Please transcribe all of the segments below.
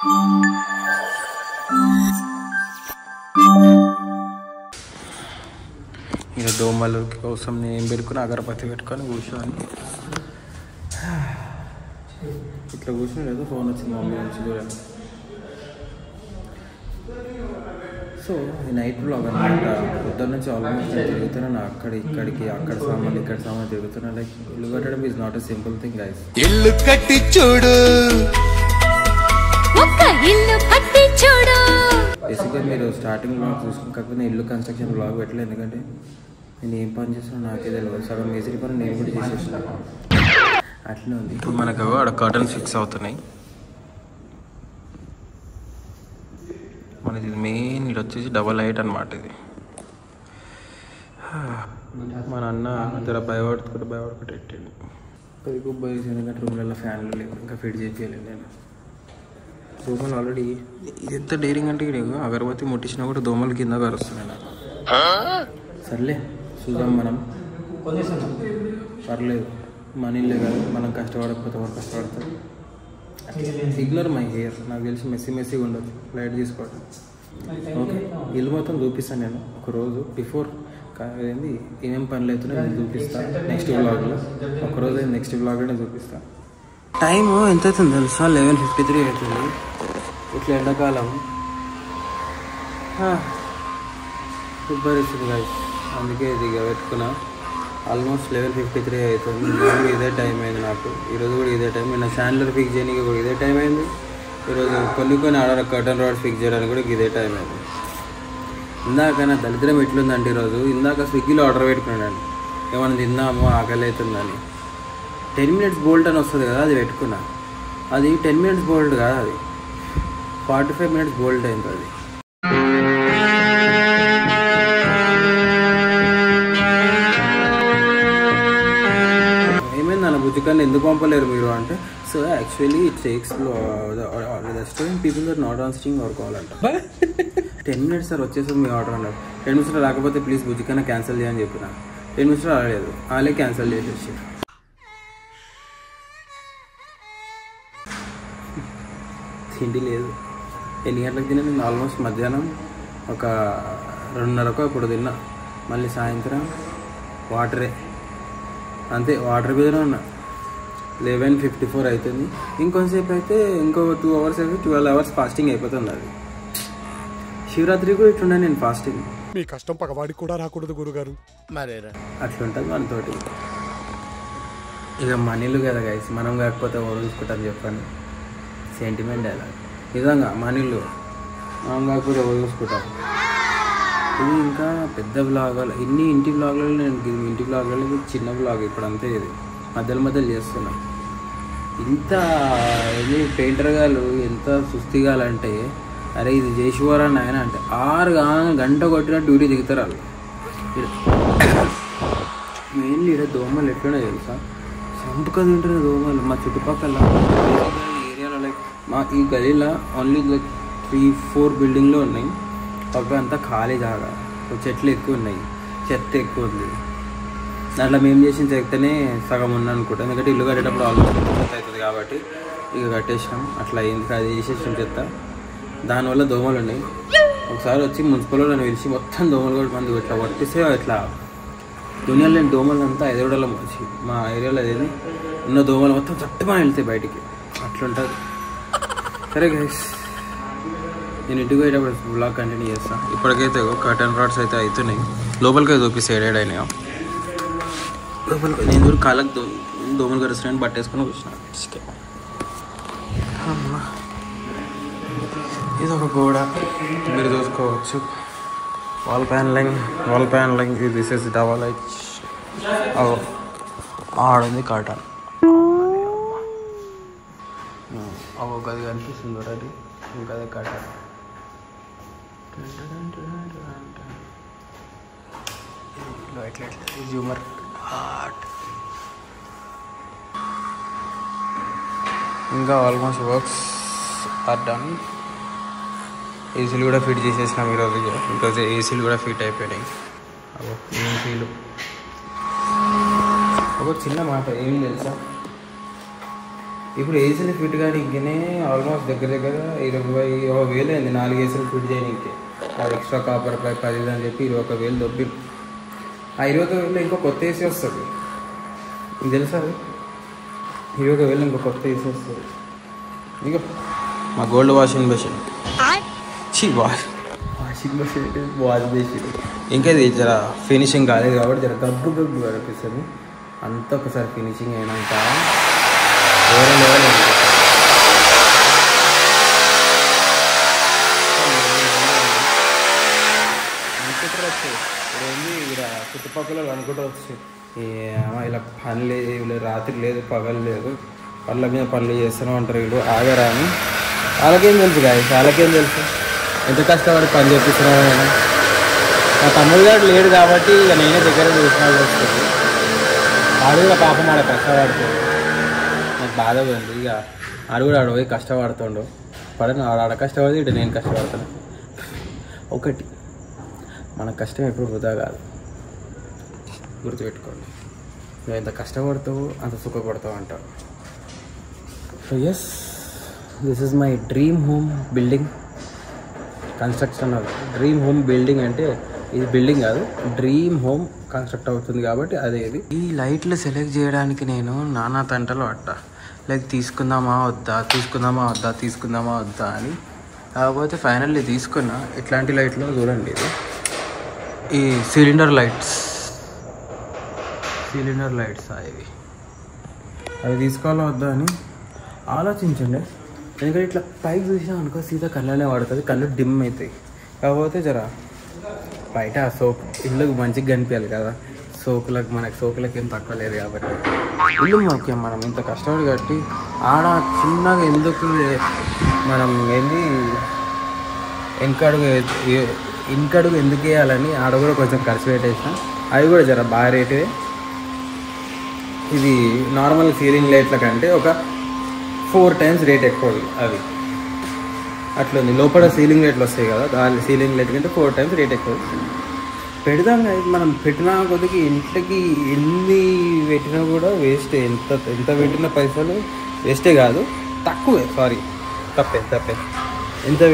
ఇక దోమల కోసం నేను పెట్టుకుని అగరబత్తి పెట్టుకొని కూర్చొని ఇట్లా కూర్చొని ఏదో ఫోన్ వచ్చింది మమ్మీ నుంచి చూడండి. సో ఈ నైట్ బ్లాగ్ అనమాట. పొద్దున్న నుంచి ఆల్మోస్ట్ నేను తిరుగుతున్నాను, ఇక్కడికి అక్కడ సామాన్లు ఇక్కడ సామాన్లు తిరుగుతున్నాను. లైక్ ఇల్లు కట్టడం is not a simple thing guys. ఇల్లు కట్టి చూడు, బేసిక్గా మీరు స్టార్టింగ్ బ్లాగ్ చూసుకుని కాకపోతే నేను ఇల్లు కన్స్ట్రక్షన్ బ్లాగ్ పెట్టలేదు, ఎందుకంటే నేను ఏం పని చేస్తున్నాను నాకే తెలియదు. సగం మేస్త్రి పని నేను కూడా చేసేసాను. అట్లనే ఉంది. ఇప్పుడు మనకు అక్కడ కర్టన్స్ ఫిక్స్ అవుతున్నాయి. మనది మెయిన్ ఇది వచ్చేసి డబల్ హైట్ అనమాట. ఇది మా నాన్న జర భయపడుకుంటే పెట్టండి. అది గుబ్బై ఎందుకంటే రూమ్లలో ఫ్యాన్లు లేవు, ఇంకా ఫిట్ చేయించలేదు నేను. దోమలు ఆల్రెడీ ఇది ఎంత డేరింగ్ అంటే ఇక్కడ అగరబత్తి ముట్టించినా కూడా దోమలు కింద కరుస్తున్నాయి నాకు. సర్లే చూద్దాం మనం, పర్లేదు మనీలే కాదు, మనం కష్టపడకపోతే ఎవరు కష్టపడతారు. ఇగ్నోర్ మై హెయిర్, నాకు తెలిసి మెస్సీగా ఉండదు, లైట్ తీసుకోవడం. ఓకే ఇల్లు మొత్తం చూపిస్తాను నేను ఒకరోజు బిఫోర్. ఏంది ఏమేమి పనులు అవుతున్నాయో నేను చూపిస్తాను నెక్స్ట్ బ్లాగ్లో. ఒకరోజు నెక్స్ట్ బ్లాగ్లోనే చూపిస్తాను. టైం ఎంత అవుతుంది తెలుసా? 11:53 అవుతుంది. ఇట్లా ఎండాకాలం ఉబ్బరిస్తుంది గైస్, అందుకే ఇది పెట్టుకున్నా. ఆల్మోస్ట్ 11:53 అవుతుంది. ఇదే టైం అయింది నాకు. ఈరోజు కూడా ఇదే టైం. నిన్న షాండ్లర్ ఫిక్స్ చేయడానికి కూడా ఇదే టైం అయింది. ఈరోజు కొన్ని ఆర్డర్ కర్టన్ రాడ్స్ ఫిక్స్ చేయడానికి కూడా ఇదే టైం అయింది. ఇందాక నా దరిద్రం ఎట్లుందంటే ఈరోజు ఇందాక స్విగ్గీలో ఆర్డర్ పెట్టుకున్నాను, ఏమన్నా తిన్నామో ఆకలి అవుతుందని. 10 minutes బోల్ట్ అని వస్తుంది కదా, అది పెట్టుకున్నా. అది 10 minutes బోల్ట్ కాదు, అది 45 minutes బోల్ట్ అయింది. అది ఏమైంది అన్న బుజ్జికన్నా ఎందుకు పంపలేరు మీరు అంటే, so actually it takes restaurant people are not answering our call అంట. 10 minutes సార్ వచ్చేసి మీ ఆర్డర్ అన్నారు. 10 minutes రాకపోతే ప్లీజ్ బుజ్జికన్నా క్యాన్సిల్ చేయని చెప్పిన. 10 minutes రాలేదు, వాళ్ళే క్యాన్సిల్ చేసేసి. తిండి లేదు. ఎన్ని గంటలకు తిన్నా నేను? ఆల్మోస్ట్ మధ్యాహ్నం ఒక 2:30కు అప్పుడు తిన్నా. మళ్ళీ సాయంత్రం వాటరే, అంతే వాటర్ మీదనే ఉన్నా. 11:54 అవుతుంది. ఇంకొంతసేపు అయితే ఇంకో 2 hours అయితే 12 hours ఫాస్టింగ్ అయిపోతుంది. అది శివరాత్రి కూడా ఇట్లున్నా నేను ఫాస్టింగ్. మీ కష్టం పగవాడికి కూడా రాకూడదు గురుగారు. మరేరా అట్లుంటుంది మనతోటి. ఇక మనీలు కదా గైస్, మనం కాకపోతే ఎవరు చూసుకుంటారు చెప్పండి. సెంటిమెంట్ అలా నిజంగా మనీలు మనం కాకపోతే ఎవరు చూసుకుంటారు. ఇది ఇంకా పెద్ద బ్లాగులు, ఇన్ని ఇంటి బ్లాగులలో నేను ఇంటి బ్లాగులలో చిన్న బ్లాగ్ ఇప్పుడు అంతే. ఇది మధ్యలో చేస్తున్నా. ఇంత ఇది పెయింటర్ గారు ఎంత సుస్థిగాలంటే, అరే ఇది చేసిపోరా నాయన అంటే 6 గంట కొట్టిన డ్యూటీ దిగుతారు వాళ్ళు. మెయిన్లీ ఇక్కడ దోమలు ఎట్లనే తెలుసా, సంపుక తింటున్న దోమలు. మా చుట్టుపక్కల ఏరియాలో లైక్ మా ఈ గలీలో ఓన్లీ లైక్ 3-4 బిల్డింగ్లు ఉన్నాయి. పక్క అంతా ఖాళీ జాగా, చెట్లు ఎక్కువ ఉన్నాయి, చెత్త ఎక్కువ ఉంది. దాంట్లో మేము చేసిన చెత్తనే సగం ఉంది అనుకుంటాం, ఎందుకంటే ఇల్లు కట్టేటప్పుడు ఆల్మోస్ట్ చెత్త అవుతుంది కాబట్టి ఇక కట్టేసినాం. అట్లా అయింది, అది వేసేసాం చెత్త. దానివల్ల దోమలు ఉన్నాయి. ఒకసారి వచ్చి మున్సిపల్ వాళ్ళని పిలిచి మొత్తం దోమలు కూడా మంది ఇట్లా వర్తిస్తే ఇట్లా దునియాలో లేని దోమలు అంతా ఎదవడలో వచ్చి మా ఏరియాలో అదేది ఉన్న దోమలు మొత్తం చట్టుమని వెళ్తాయి బయటికి. అట్లుంటుంది. సరే గైస్, నేను ఇంటికి పోయేటప్పుడు బ్లాగ్ కంటిన్యూ చేస్తాను. ఇప్పటికైతే కర్టన్ రాడ్స్ అయితే అవుతున్నాయి. లోపలికి చూపిస్తే ఏడైనాయో లోపలికి. నేను చూడు కాళ్ళకి దోమలు కరుస్తున్నాయని బట్టేసుకొని వచ్చిన. ఇది ఒక గోడ మీరు చూసుకోవచ్చు. Wall panelling this is double height. ఆడుంది కర్టన్. ఒక గది కనిపిస్తుంది ఒకటి, ఇంకా అదే కర్టన్. ఎట్లా జూమర్ హార్ట్. ఇంకా ఆల్మోస్ట్ వర్క్స్ ఆర్ డన్. ఏసీలు కూడా ఫిట్ చేసేసినాం ఈరోజు. ఏసీలు కూడా ఫిట్ అయిపోయినాయి. ఏసీలు ఒక చిన్న మాట ఏం తెలుసా, ఇప్పుడు ఏసీలు ఫిట్ కానీ ఇంకనే ఆల్మోస్ట్ దగ్గర 21,000 అయింది 4 ఏసీలు ఫిట్ చేయడానికి. అది ఎక్స్ట్రా కాపర్ పైప్ 10 అని చెప్పి 21,000 దొబ్బి ఆ 21,000 ఇంకో కొత్త ఏసీ వస్తుంది. మీకు తెలుసా అది 21,000 ఇంకో కొత్త ఏసీ వస్తుంది. ఇక మా gold washing machine washing machine wash చేసి ఇంకా ఇది జర ఫినిషింగ్ కాలేదు కాబట్టి జర గబ్బు అనిపిస్తుంది. అంతా ఒకసారి ఫినిషింగ్ అయినాక వేరే లెవెల్ అనుకుంటారు వచ్చాయి. ఇప్పుడు ఏంది ఇలా చుట్టుపక్కల అనుకుంటూ వచ్చి ఇలా పని లేదు, వీళ్ళు రాత్రి లేదు పగలు లేదు, పనుల మీద పనులు చేస్తూనే ఉంటారు. వీళ్ళు ఆగరా అని వాళ్ళకేం తెలుసు కాదు, వాళ్ళకేం తెలుసు ఎంత కష్టపడి పని చేపిస్తున్నాను. నేను మా తమ్ముడు గారు లేడు కాబట్టి ఇక నేనే దగ్గర చూసినాల్సి వస్తుంది. ఆడు కూడా పాపం ఆడ కష్టపడుతుంది. నాకు బాధ పోయింది. ఇక ఆడు కూడా ఆడ పోయి కష్టపడుతుండు. పడను ఆడ కష్టపడి ఇటు నేను కష్టపడతాను. ఒకటి మన కష్టం ఎప్పుడు వృధా కాదు, గుర్తుపెట్టుకోండి. నువ్వు ఎంత కష్టపడతావు అంత సుఖపడతావు అంటారు. So yes, this is my dream home building construction. Dream home building అంటే ఇది బిల్డింగ్ కాదు, డ్రీమ్ హోమ్ కన్స్ట్రక్ట్ అవుతుంది కాబట్టి అదే ఇది. ఈ లైట్లు సెలెక్ట్ చేయడానికి నేను నానా తంటలు పట్టా, లైక్ తీసుకుందామా వద్దా అని. కాకపోతే ఫైనల్లీ తీసుకున్నా. ఎట్లాంటి లైట్లో చూడండి, ఇది ఈ సిలిండర్ లైట్స్ ఇవి. అవి తీసుకోవాలా వద్దా అని ఆలోచించండి. ఎందుకంటే ఇట్లా పైకి చూసినా అనుకో సీదా కళ్ళనే పడుతుంది, కళ్ళు డిమ్ అవుతాయి. కాకపోతే జర బయట ఇల్లుకు మంచిగా కనిపించాలి కదా, మనకి సోకులకు ఏం తక్కువ లేదు కాబట్టి ఇల్లు ముఖ్యం. మనం ఇంత కష్టపడి కట్టి ఆడ చిన్నగా ఎందుకు మనం ఇంకడుగు ఎందుకు వేయాలని ఆడ కూడా కొంచెం ఖర్చు పెట్టేసిన. అవి కూడా జర బాగా రేటే. ఇది నార్మల్ సీలింగ్ లైట్ల కంటే ఒక 4 times రేట్ ఎక్కువ అవి. అట్లుంది. లోపల సీలింగ్ లైట్లు వస్తాయి కదా, దాని సీలింగ్ లైట్ కంటే 4 times రేట్ ఎక్కువ. పెడదాం కదా, మనం పెట్టిన కొద్దికి ఇంటికి ఎన్ని పెట్టినా కూడా వేస్టే. ఎంత పెట్టిన పైసలు వేస్టే కాదు, తక్కువే. సారీ, తప్పే.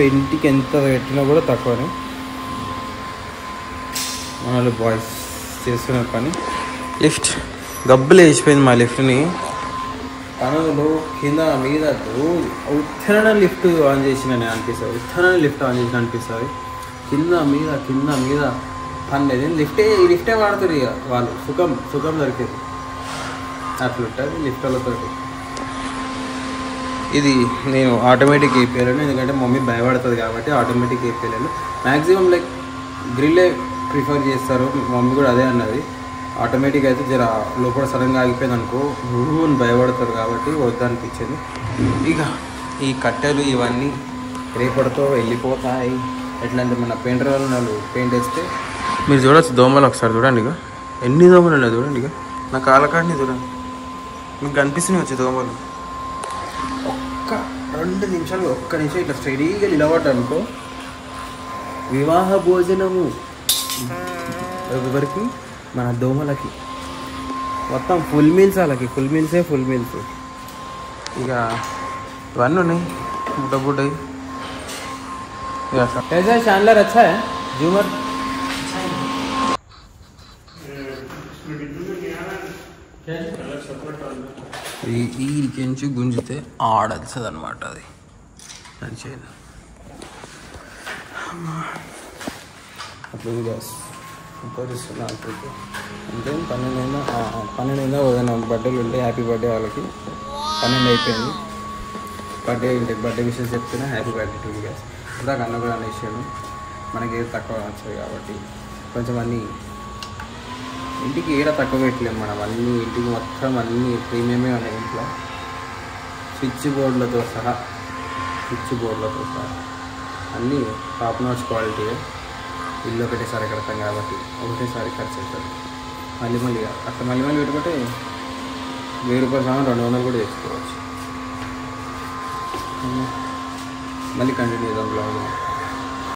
ఇంటికి ఎంత పెట్టినా కూడా తక్కువనే. మన బాయ్స్ చేస్తున్న పని. లిఫ్ట్ గబ్బులు వేసిపోయింది మా లిఫ్ట్ని. పనులు కింద మీద ఉత్తరాన లిఫ్ట్ ఆన్ చేసిన అనిపిస్తుంది. కింద మీద పనిలేదు. లిఫ్టే వాడుతుంది. ఇక వాళ్ళు సుఖం దొరికేది అట్లుంటుంది లిఫ్ట్లతో. ఇది నేను ఆటోమేటిక్ వేయలేను, ఎందుకంటే మమ్మీ భయపడుతుంది కాబట్టి ఆటోమేటిక్ వేయలేను. మ్యాక్సిమం లైక్ గ్రిల్లే ప్రిఫర్ చేస్తారు. మమ్మీ కూడా అదే అన్నది. ఆటోమేటిక్ అయితే జర లోపల సడన్గా ఆగిపోయింది అనుకో అని భయపడతారు కాబట్టి వద్దనిపించింది. ఇక ఈ కట్టెలు ఇవన్నీ రేపటితో వెళ్ళిపోతాయి. ఎట్లా అంటే మన పెయింటర్ వాళ్ళు పెయింట్ వేస్తే మీరు చూడవచ్చు. దోమలు ఒకసారి చూడండి, ఇక ఎన్ని దోమలు ఉన్నాయి చూడండి. ఇక నా కాలకాడిని చూడండి, మీకు కనిపిస్తున్నాయి వచ్చే దోమలు. ఒక్క 2 నిమిషాలు ఇట్లా స్టడీగా నిలబడ్డా అనుకో, వివాహ భోజనము ఎవరికి, మన దోమలకి. మొత్తం ఫుల్ మీల్స్ వాళ్ళకి, ఫుల్ మీల్స్. ఇక ఇవన్నీ ఉన్నాయి బుడ్డ. कैसा है शानदार, अच्छा है झूमर. ఈ కెంచి గుంజితే ఆడల్సది అనమాట. అది నడిచేది అప్పుడు గ్యాస్ ఉపయోగిస్తున్నా. అంటే 12 వదిన బర్త్డేలు ఉంటే హ్యాపీ బర్త్డే వాళ్ళకి. 12 అయిపోయింది. బర్త్డే విషయం చెప్తున్నా. Happy birthday to gas. ఇందాక అన్న కూడా అనేసాడు, మనకి ఏది తక్కువ నచ్చదు కాబట్టి కొంచెం అన్నీ ఇంటికి ఏడా తక్కువ పెట్టలేము మనం. ఇంటికి మొత్తం అన్నీ ప్రీమియమే ఉన్నాయి ఇంట్లో, స్విచ్ బోర్డులతో సహా అన్నీ టాప్ నాచ్ క్వాలిటీ. ఇల్లు ఒకటేసారి కడతాం కాబట్టి ఒకటేసారి ఖర్చు అవుతుంది. మళ్ళీ అట్లా మళ్ళీ పెట్టుకుంటే 1000 రూపాయల సామాన్ 200 కూడా చేసుకోవచ్చు. మళ్ళీ కంటిన్యూ చేద్దాం బ్లాగ్.